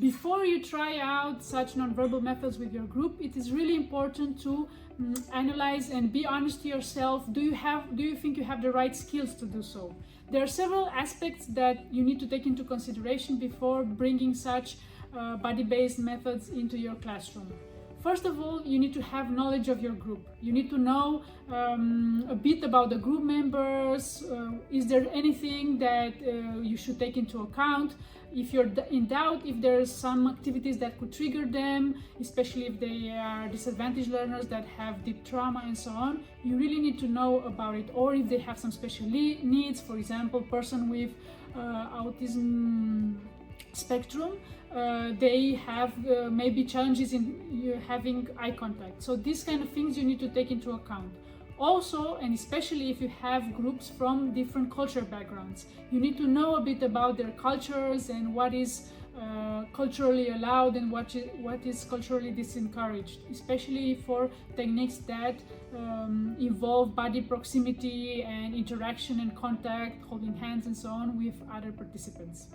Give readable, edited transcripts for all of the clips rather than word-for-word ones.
Before you try out such nonverbal methods with your group, it is really important to analyze and be honest to yourself. Do you think you have the right skills to do so? There are several aspects that you need to take into consideration before bringing such body-based methods into your classroom. First of all, you need to have knowledge of your group. You need to know a bit about the group members. Is there anything that you should take into account? If you're in doubt, if there's some activities that could trigger them, especially if they are disadvantaged learners that have deep trauma and so on, you really need to know about it. Or if they have some special needs, for example, person with autism spectrum, they have maybe challenges in having eye contact. So these kind of things you need to take into account. Also, and especially if you have groups from different cultural backgrounds, you need to know a bit about their cultures and what is culturally allowed and what is culturally disencouraged, especially for techniques that involve body proximity and interaction and contact, holding hands and so on with other participants.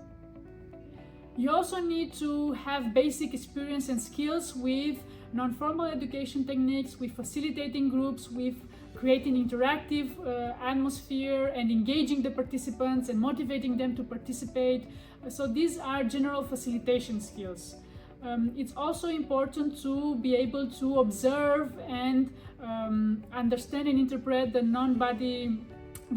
You also need to have basic experience and skills with non-formal education techniques, with facilitating groups, with creating interactive atmosphere and engaging the participants and motivating them to participate. So these are general facilitation skills. It's also important to be able to observe and understand and interpret the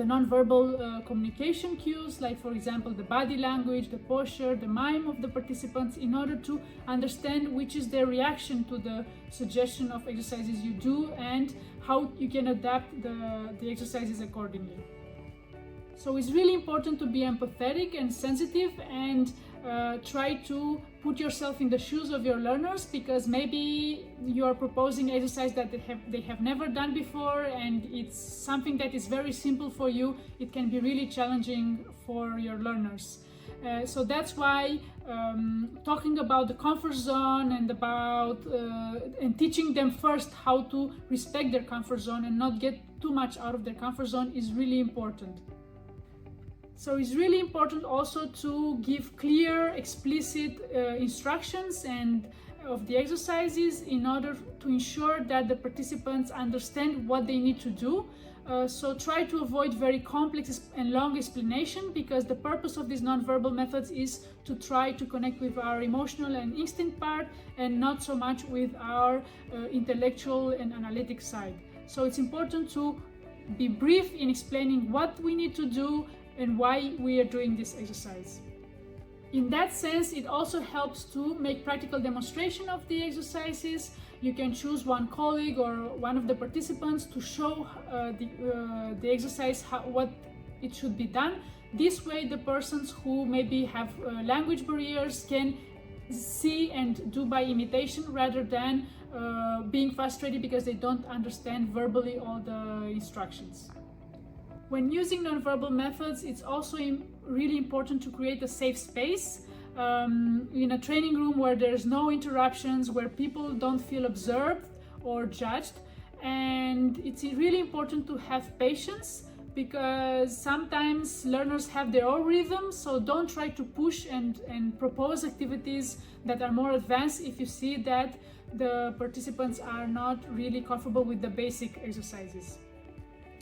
non-verbal communication cues, like for example the body language, the posture, the mime of the participants, in order to understand which is their reaction to the suggestion of exercises you do and how you can adapt the exercises accordingly. So it's really important to be empathetic and sensitive and try to put yourself in the shoes of your learners, because maybe you are proposing exercise that they have never done before and it's something that is very simple for you. It can be really challenging for your learners. So that's why talking about the comfort zone and about and teaching them first how to respect their comfort zone and not get too much out of their comfort zone is really important. So it's really important also to give clear, explicit instructions and of the exercises in order to ensure that the participants understand what they need to do. So try to avoid very complex and long explanation, because the purpose of these nonverbal methods is to try to connect with our emotional and instinct part and not so much with our intellectual and analytic side. So it's important to be brief in explaining what we need to do and why we are doing this exercise. In that sense, it also helps to make practical demonstration of the exercises. You can choose one colleague or one of the participants to show the exercise, what it should be done. This way, the persons who maybe have language barriers can see and do by imitation, rather than being frustrated because they don't understand verbally all the instructions. When using nonverbal methods, it's also really important to create a safe space in a training room where there's no interruptions, where people don't feel observed or judged. And it's really important to have patience, because sometimes learners have their own rhythm, so don't try to push and propose activities that are more advanced if you see that the participants are not really comfortable with the basic exercises.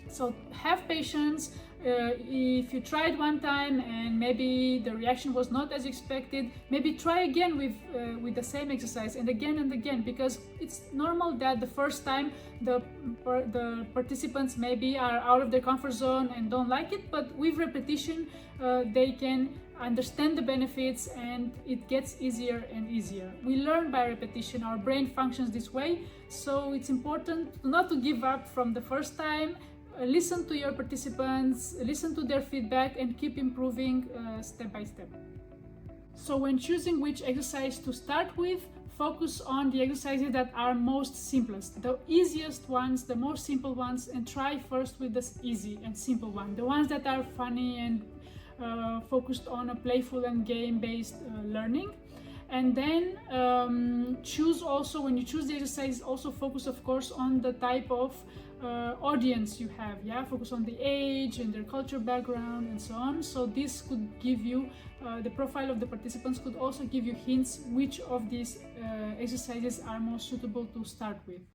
So have patience. If you tried one time and maybe the reaction was not as expected, maybe try again with the same exercise and again, because it's normal that the first time the participants maybe are out of their comfort zone and don't like it, but with repetition they can understand the benefits and it gets easier and easier. We learn by repetition, our brain functions this way, so it's important not to give up from the first time. Listen to your participants, listen to their feedback, and keep improving step by step. So when choosing which exercise to start with, focus on the exercises that are most simplest, the easiest ones, the most simple ones, and try first with the easy and simple one, the ones that are funny and focused on a playful and game-based learning. And then choose also, when you choose the exercise, also focus of course on the type of audience you have, yeah, focus on the age and their culture background and so on. So this could give you the profile of the participants, could also give you hints which of these exercises are most suitable to start with.